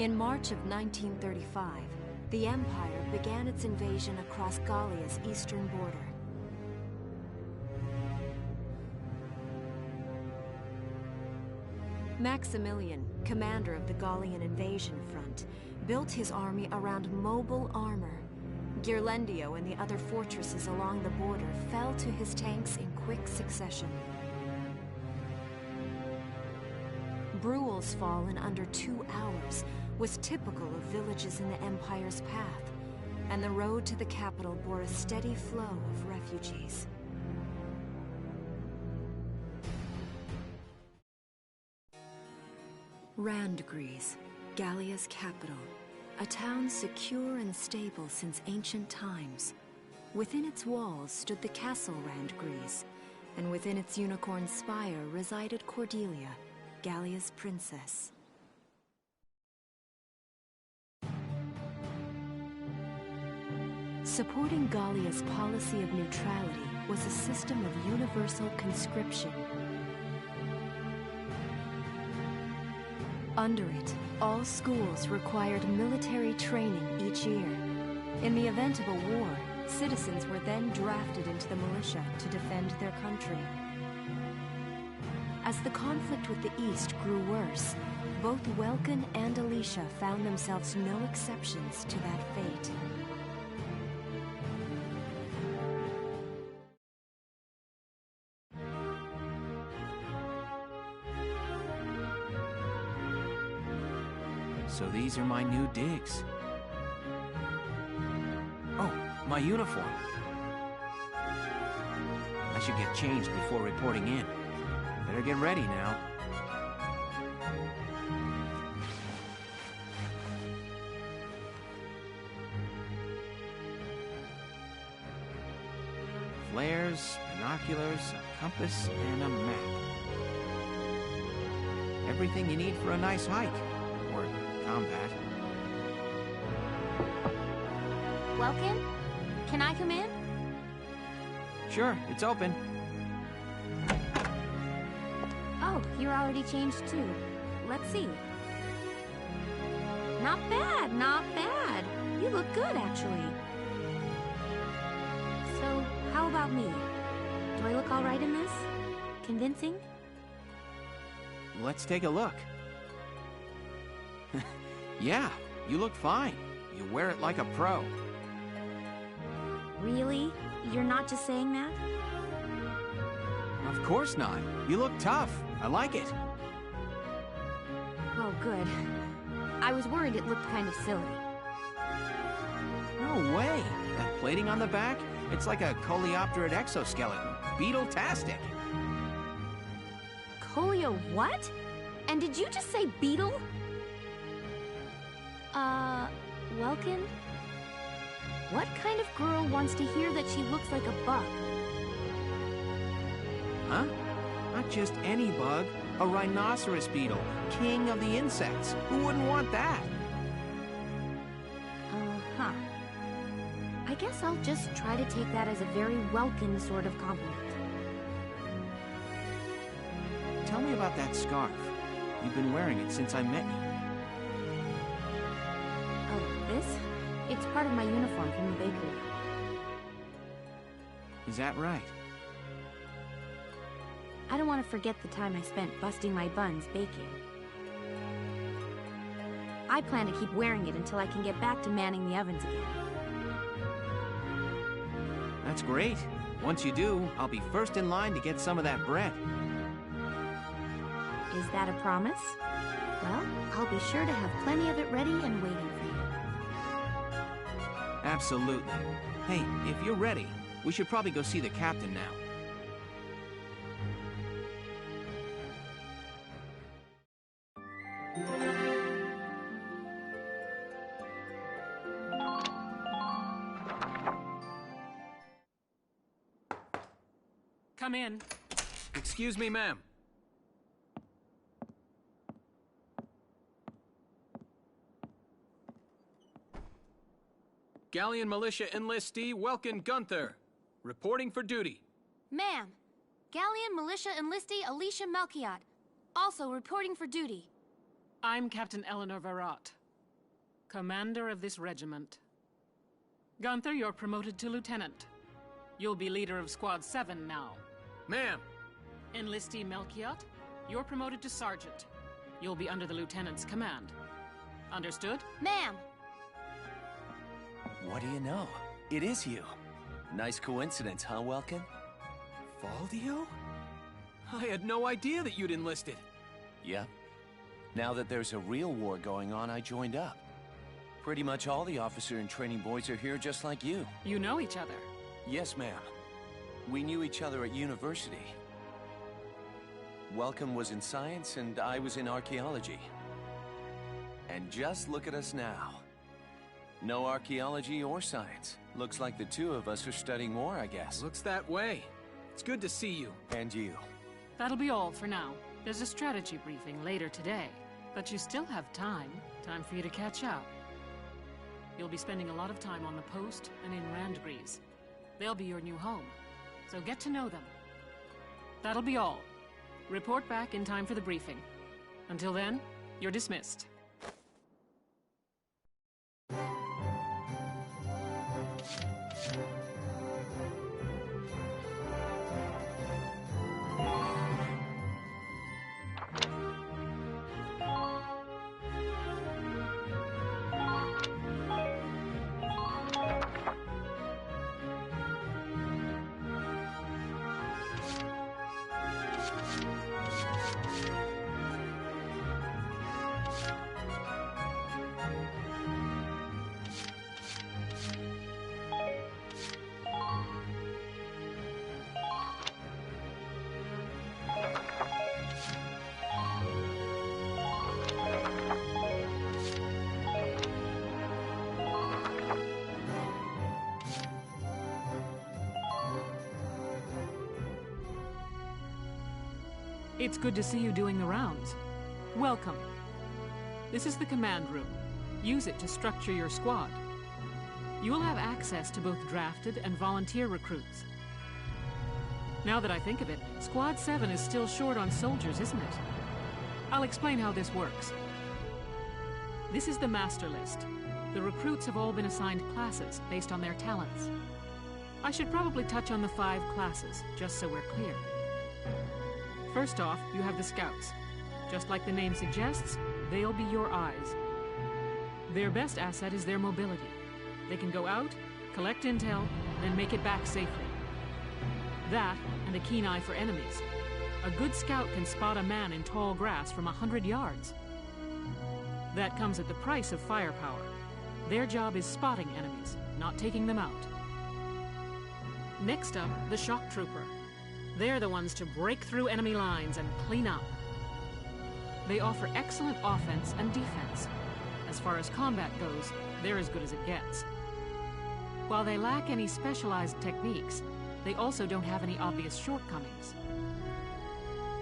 In March of 1935, the Empire began its invasion across Gallia's eastern border. Maximilian, commander of the Gallian invasion front, built his army around mobile armor. Ghirlandaio and the other fortresses along the border fell to his tanks in quick succession. Bruhl's fall in under 2 hours was typical of villages in the Empire's path, and the road to the capital bore a steady flow of refugees. Randgries, Gallia's capital, a town secure and stable since ancient times. Within its walls stood the castle Randgries, and within its unicorn spire resided Cordelia, Gallia's princess. Supporting Gallia's policy of neutrality was a system of universal conscription. Under it, all schools required military training each year. In the event of a war, citizens were then drafted into the militia to defend their country. As the conflict with the East grew worse, both Welkin and Alicia found themselves no exceptions to that fate. So these are my new digs. Oh, my uniform. I should get changed before reporting in. Better get ready now. Flares, binoculars, a compass, and a map. Everything you need for a nice hike. Or combat. Welkin? Can I come in? Sure, it's open. Oh, you're already changed too. Let's see. Not bad, not bad. You look good, actually. So, how about me? Do I look all right in this? Convincing? Let's take a look. Yeah, you look fine. You wear it like a pro. Really? You're not just saying that? Of course not. You look tough. I like it. Oh, good. I was worried it looked kind of silly. No way. That plating on the back? It's like a coleopterate exoskeleton. Beetle-tastic. Coleo what? And did you just say beetle? Welkin? What kind of girl wants to hear that she looks like a bug? Huh? Not just any bug. A rhinoceros beetle. King of the insects. Who wouldn't want that? Uh-huh. I guess I'll just try to take that as a very Welkin sort of compliment. Tell me about that scarf. You've been wearing it since I met you. Oh, this? It's part of my uniform from the bakery. Is that right? I don't want to forget the time I spent busting my buns baking. I plan to keep wearing it until I can get back to manning the ovens again. That's great. Once you do, I'll be first in line to get some of that bread. Is that a promise? Well, I'll be sure to have plenty of it ready and waiting for you. Absolutely. Hey, if you're ready, we should probably go see the captain now. Come in. Excuse me, ma'am. Gallian Militia enlistee Welkin Gunther, reporting for duty. Ma'am, Gallian Militia enlistee Alicia Melchiot, also reporting for duty. I'm Captain Eleanor Varrot, Commander of this regiment. Gunther, you're promoted to lieutenant. You'll be leader of Squad 7 now. Ma'am! Enlistee Melchiot, you're promoted to sergeant. You'll be under the lieutenant's command. Understood? Ma'am! What do you know? It is you. Nice coincidence, huh, Welkin? Valdio? I had no idea that you'd enlisted. Yep. Now that there's a real war going on, I joined up. Pretty much all the officer and training boys are here just like you. You know each other. Yes, ma'am. We knew each other at university. Welcome was in science and I was in archaeology. And just look at us now. No archaeology or science. Looks like the two of us are studying war, I guess. Looks that way. It's good to see you. And you. That'll be all for now. There's a strategy briefing later today. But you still have time. Time for you to catch up. You'll be spending a lot of time on the post and in Randgrees. They'll be your new home. So get to know them. That'll be all. Report back in time for the briefing. Until then, you're dismissed. It's good to see you doing the rounds. Welcome. This is the command room. Use it to structure your squad. You will have access to both drafted and volunteer recruits. Now that I think of it, Squad 7 is still short on soldiers, isn't it? I'll explain how this works. This is the master list. The recruits have all been assigned classes based on their talents. I should probably touch on the 5 classes, just so we're clear. First off, you have the scouts. Just like the name suggests, they'll be your eyes. Their best asset is their mobility. They can go out, collect intel, then make it back safely. That, and a keen eye for enemies. A good scout can spot a man in tall grass from 100 yards. That comes at the price of firepower. Their job is spotting enemies, not taking them out. Next up, the shock trooper. They're the ones to break through enemy lines and clean up. They offer excellent offense and defense. As far as combat goes, they're as good as it gets. While they lack any specialized techniques, they also don't have any obvious shortcomings.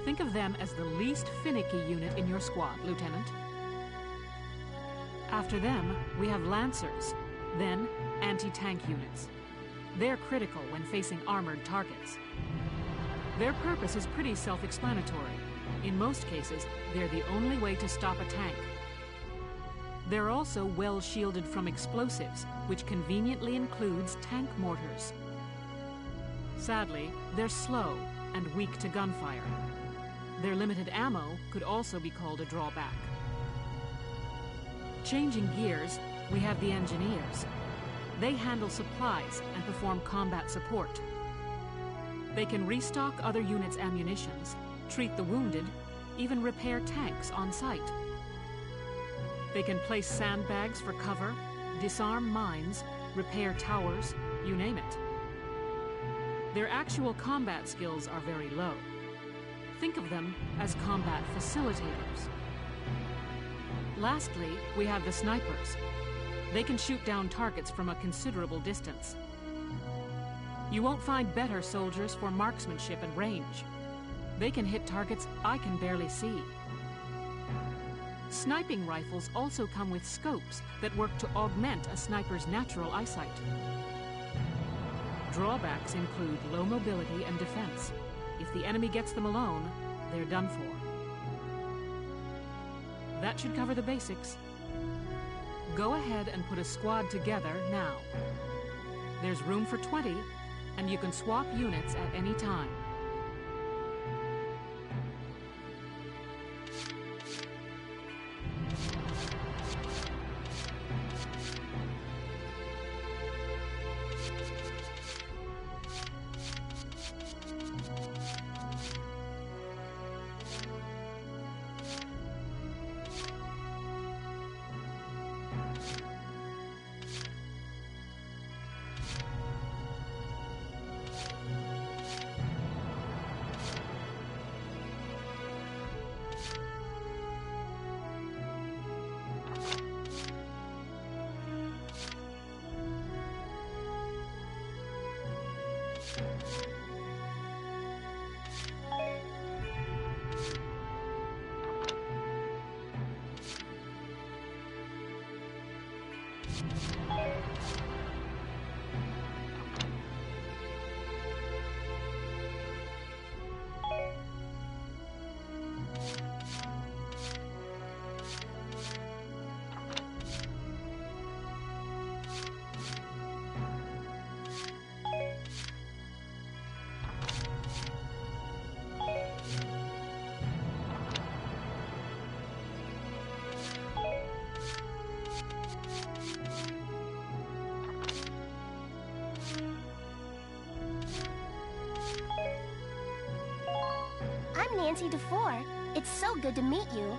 Think of them as the least finicky unit in your squad, Lieutenant. After them, we have Lancers, then anti-tank units. They're critical when facing armored targets. Their purpose is pretty self-explanatory. In most cases, they're the only way to stop a tank. They're also well shielded from explosives, which conveniently includes tank mortars. Sadly, they're slow and weak to gunfire. Their limited ammo could also be called a drawback. Changing gears, we have the engineers. They handle supplies and perform combat support. They can restock other units' ammunitions, treat the wounded, even repair tanks on site. They can place sandbags for cover, disarm mines, repair towers, you name it. Their actual combat skills are very low. Think of them as combat facilitators. Lastly, we have the snipers. They can shoot down targets from a considerable distance. You won't find better soldiers for marksmanship and range. They can hit targets I can barely see. Sniping rifles also come with scopes that work to augment a sniper's natural eyesight. Drawbacks include low mobility and defense. If the enemy gets them alone, they're done for. That should cover the basics. Go ahead and put a squad together now. There's room for 20, and you can swap units at any time. I'm Nancy DeFore. It's so good to meet you.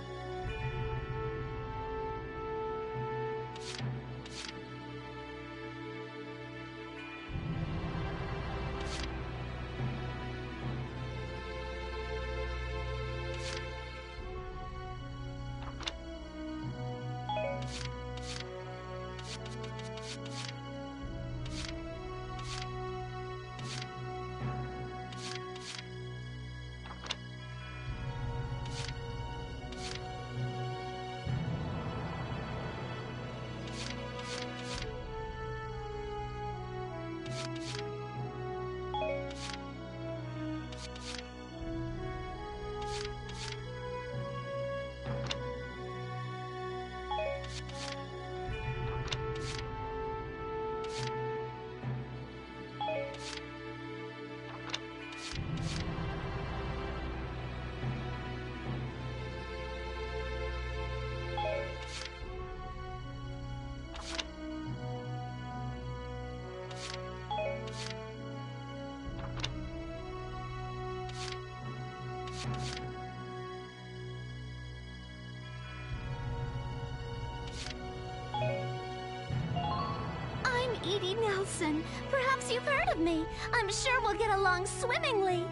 I'm Edie Nelson. Perhaps you've heard of me. I'm sure we'll get along swimmingly.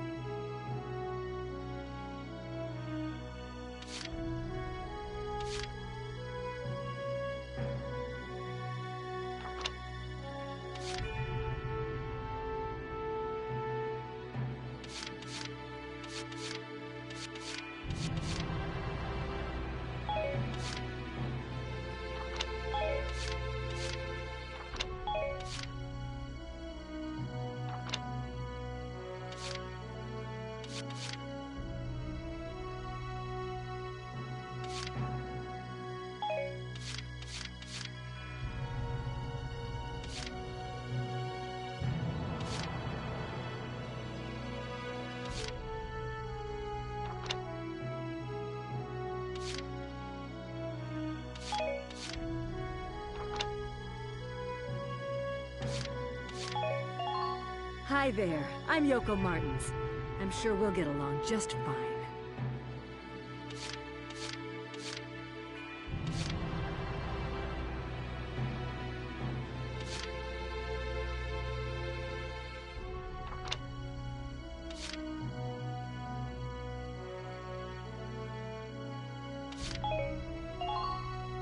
Hi there, I'm Yoko Martins. I'm sure we'll get along just fine.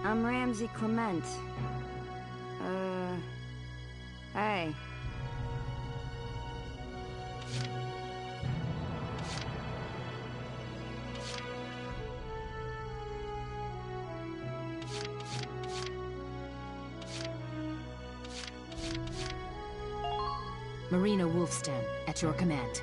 I'm Ramsey Clement. Hey. Marina Wolfston, at your command.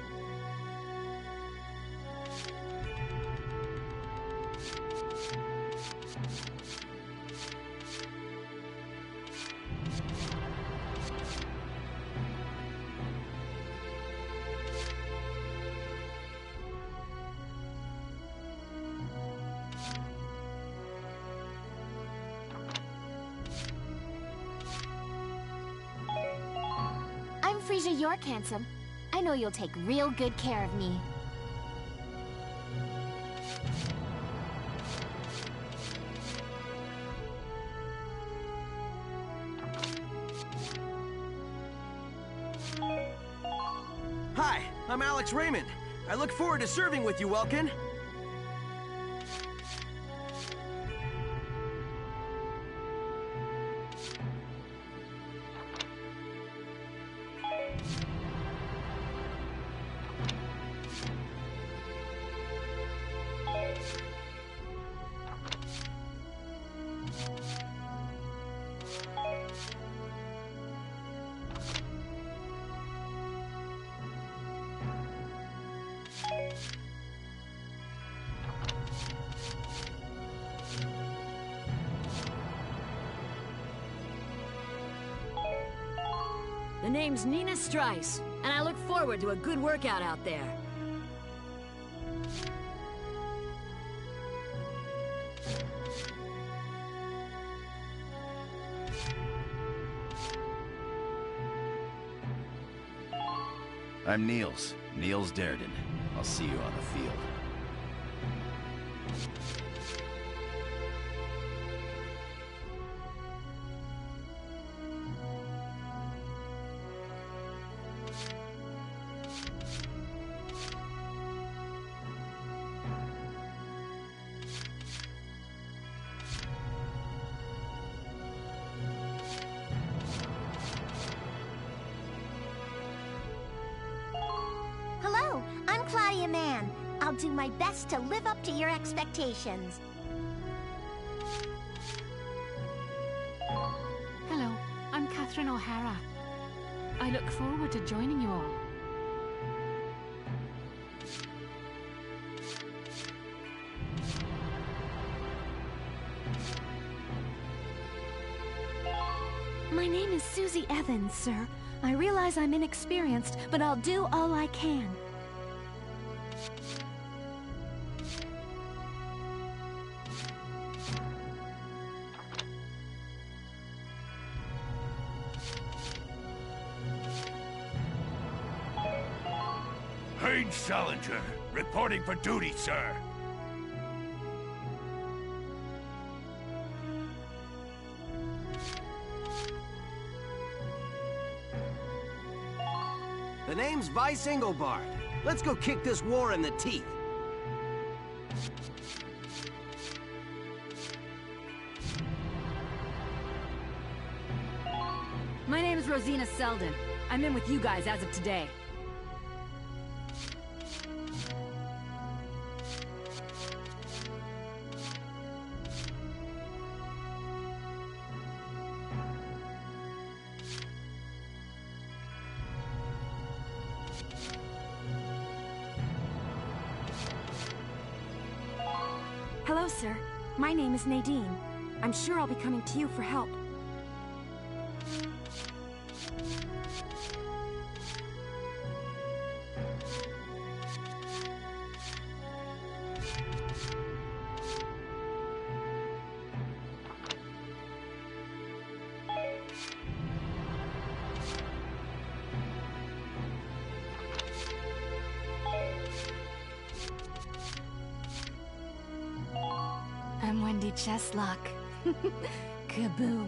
Pleasure York, handsome. I know you'll take real good care of me. Hi, I'm Alex Raymond. I look forward to serving with you, Welkin. The name's Nina Strice, and I look forward to a good workout out there. I'm Niels Darden. I'll see you on the field. Hello, I'm Claudia Mann. I'll do my best to live up to your expectations. Hello, I'm Catherine O'Hara. I look forward to joining you all. My name is Susie Evans, sir. I realize I'm inexperienced, but I'll do all I can. Haynes Salinger, reporting for duty, sir. The name's Vice Engelbart. Let's go kick this war in the teeth. My name is Rosina Selden. I'm in with you guys as of today. Hello, sir. My name is Nadine. I'm sure I'll be coming to you for help. I'm Wendy Cheslock. Kaboom.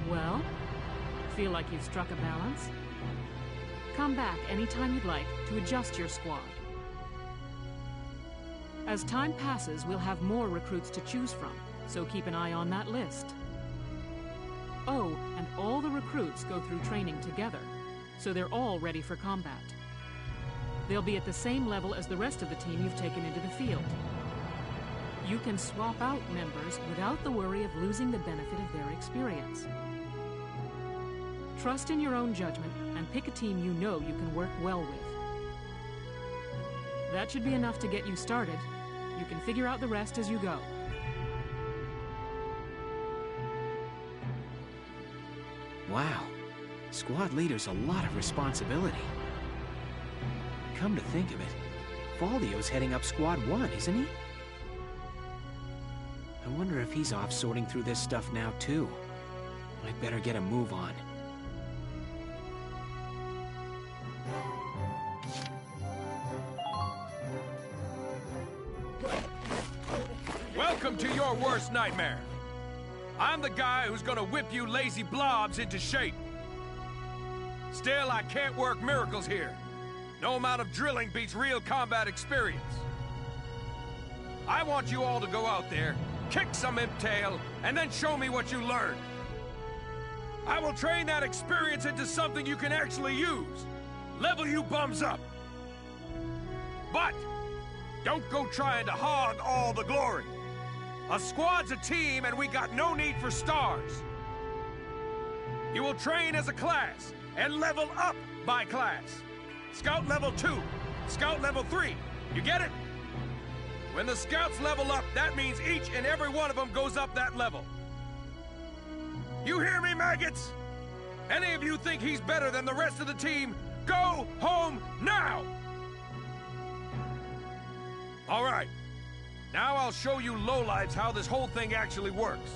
Well, feel like you've struck a balance? Come back anytime you'd like to adjust your squad. As time passes, we'll have more recruits to choose from, so keep an eye on that list. Oh, and all the recruits go through training together, so they're all ready for combat. They'll be at the same level as the rest of the team you've taken into the field. You can swap out members without the worry of losing the benefit of their experience. Trust in your own judgment and pick a team you know you can work well with. That should be enough to get you started. You can figure out the rest as you go. Wow. Squad leader's a lot of responsibility. Come to think of it, Faldio's heading up Squad 1, isn't he? I wonder if he's off sorting through this stuff now, too. I'd better get a move on. Welcome to your worst nightmare. I'm the guy who's gonna whip you lazy blobs into shape. Still, I can't work miracles here. No amount of drilling beats real combat experience. I want you all to go out there, kick some imp tail, and then show me what you learned. I will train that experience into something you can actually use. Level you bums up. But don't go trying to hog all the glory. A squad's a team, and we got no need for stars. You will train as a class, and level up by class. Scout level 2, Scout level 3. You get it? When the Scouts level up, that means each and every one of them goes up that level. You hear me, maggots? Any of you think he's better than the rest of the team, go home now! All right. Now I'll show you lowlights how this whole thing actually works.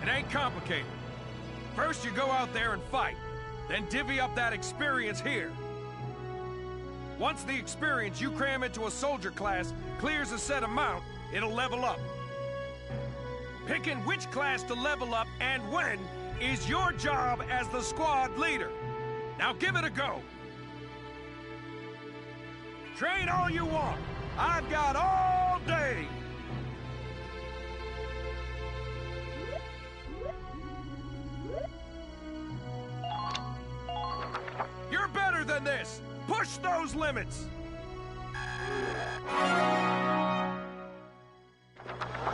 It ain't complicated. First you go out there and fight, then divvy up that experience here. Once the experience you cram into a soldier class clears a set amount, it'll level up. Picking which class to level up and when is your job as the squad leader. Now give it a go. Train all you want. I've got all day. You're better than this. Push those limits.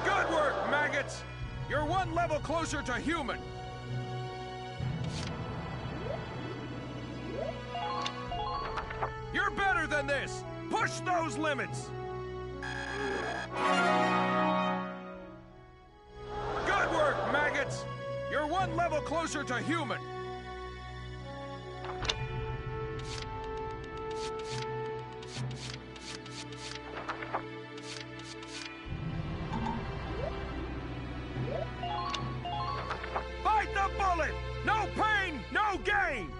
Good work, maggots. You're one level closer to human. You're better than this. Push those limits! Good work, maggots! You're one level closer to human. Fight the bullet! No pain, no gain!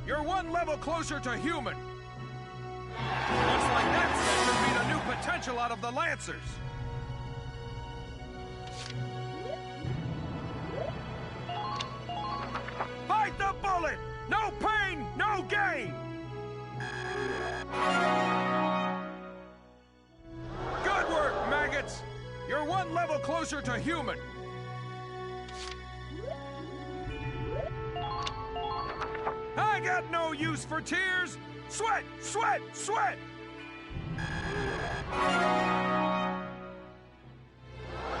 You're one level closer to human. Looks like that should beat a new potential out of the Lancers. Fight the bullet! No pain, no gain! Good work, maggots! You're one level closer to human. I got no use for tears! Sweat, sweat, sweat!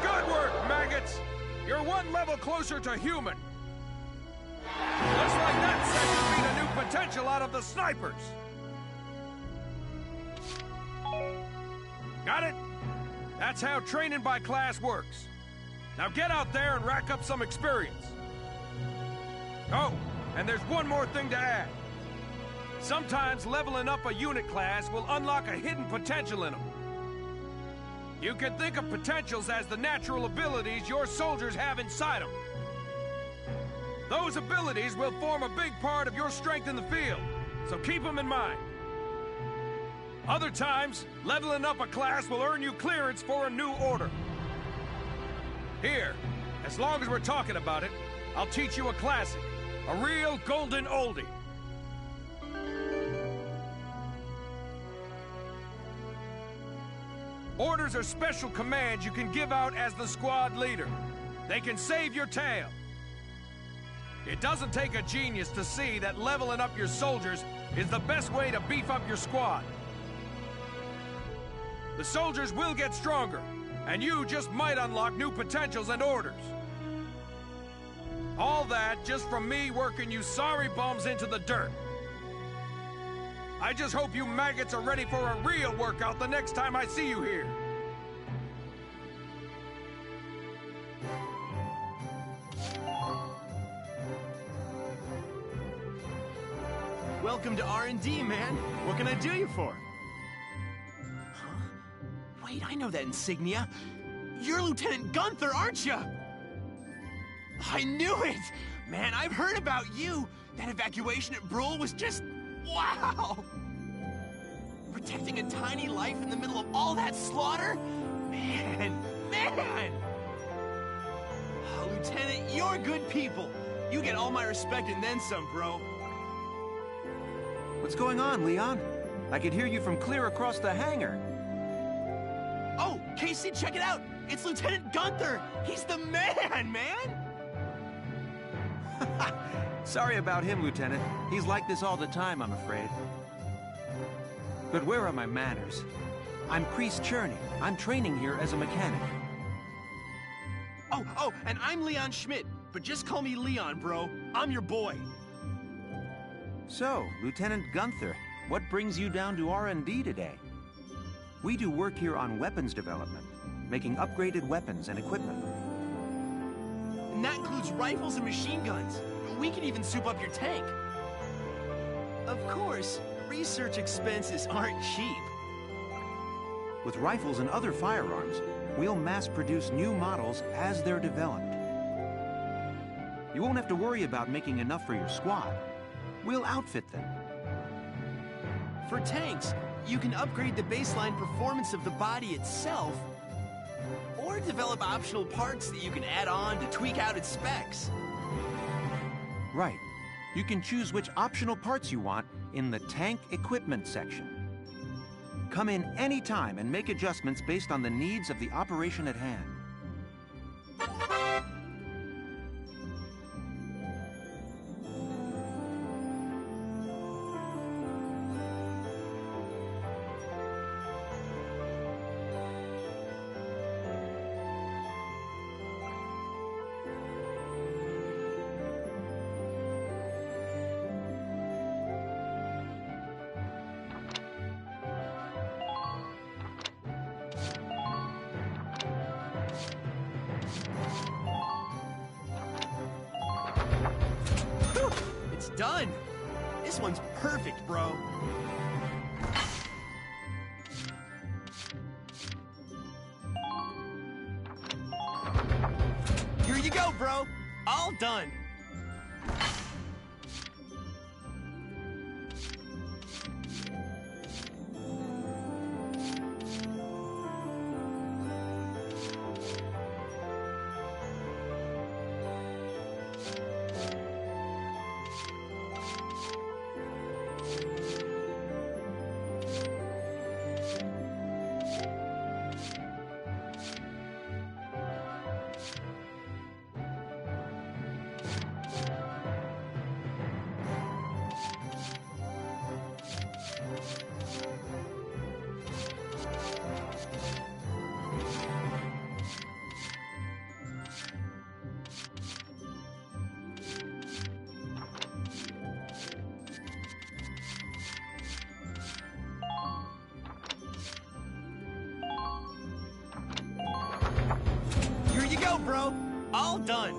Good work, maggots! You're one level closer to human. Looks like that session beat a new potential out of the snipers. Got it? That's how training by class works. Now get out there and rack up some experience. Oh, and there's one more thing to add. Sometimes leveling up a unit class will unlock a hidden potential in them. You can think of potentials as the natural abilities your soldiers have inside them. Those abilities will form a big part of your strength in the field, so keep them in mind. Other times, leveling up a class will earn you clearance for a new order. Here, as long as we're talking about it, I'll teach you a classic. A real golden oldie. Orders are special commands you can give out as the squad leader. They can save your tail. It doesn't take a genius to see that leveling up your soldiers is the best way to beef up your squad. The soldiers will get stronger, and you just might unlock new potentials and orders. All that just from me working you sorry bums into the dirt. I just hope you maggots are ready for a real workout the next time I see you here. Welcome to R&D, man. What can I do you for? Huh? Wait, I know that insignia. You're Lieutenant Gunther, aren't you? I knew it! Man, I've heard about you. That evacuation at Brule was just... wow! Protecting a tiny life in the middle of all that slaughter? Man! Oh, Lieutenant, you're good people. You get all my respect and then some, bro. What's going on, Leon? I could hear you from clear across the hangar. Oh, Casey, check it out! It's Lieutenant Gunther! He's the man! Sorry about him, Lieutenant. He's like this all the time, I'm afraid. But where are my manners? I'm Priest Cherney. I'm training here as a mechanic. Oh, and I'm Leon Schmidt, but just call me Leon, bro. I'm your boy. So, Lieutenant Gunther, what brings you down to R&D today? We do work here on weapons development, making upgraded weapons and equipment. And that includes rifles and machine guns. We can even soup up your tank. Of course, research expenses aren't cheap. With rifles and other firearms, we'll mass-produce new models as they're developed. You won't have to worry about making enough for your squad. We'll outfit them. For tanks, you can upgrade the baseline performance of the body itself, or develop optional parts that you can add on to tweak out its specs. Right. You can choose which optional parts you want in the tank equipment section. Come in anytime and make adjustments based on the needs of the operation at hand. It's done! This one's perfect, bro. Here you go, bro. All done. Here you go, bro. All done.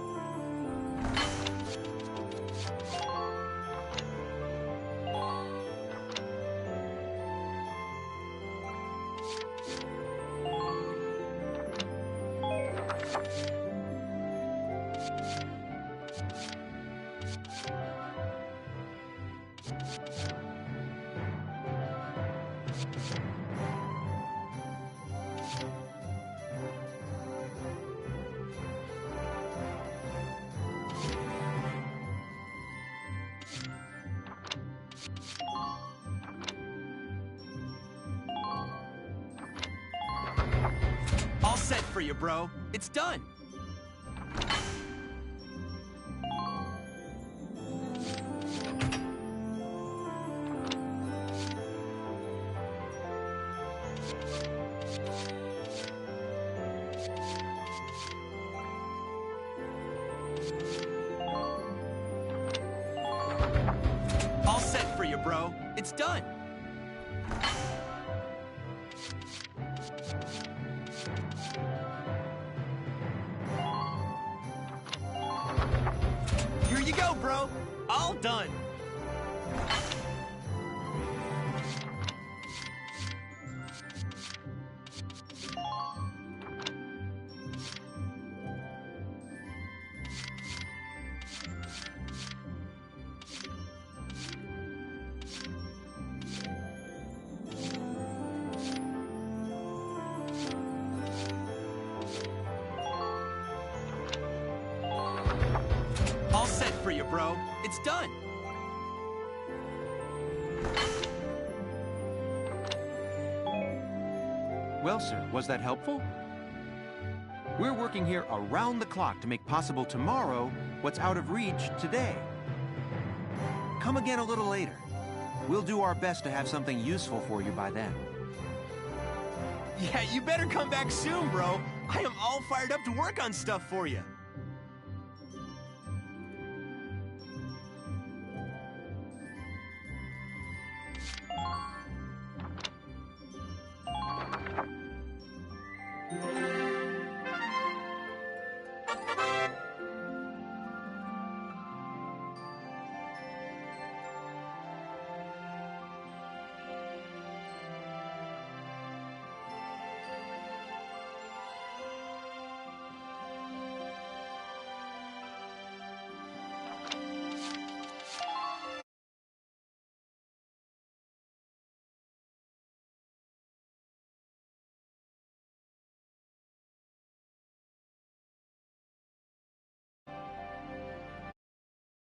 All set for you, bro. It's done. All set for you, bro. It's done. Here you go, bro. All done. All set for you, bro. It's done. Well, sir, was that helpful? We're working here around the clock to make possible tomorrow what's out of reach today. Come again a little later. We'll do our best to have something useful for you by then. Yeah, you better come back soon, bro. I am all fired up to work on stuff for you.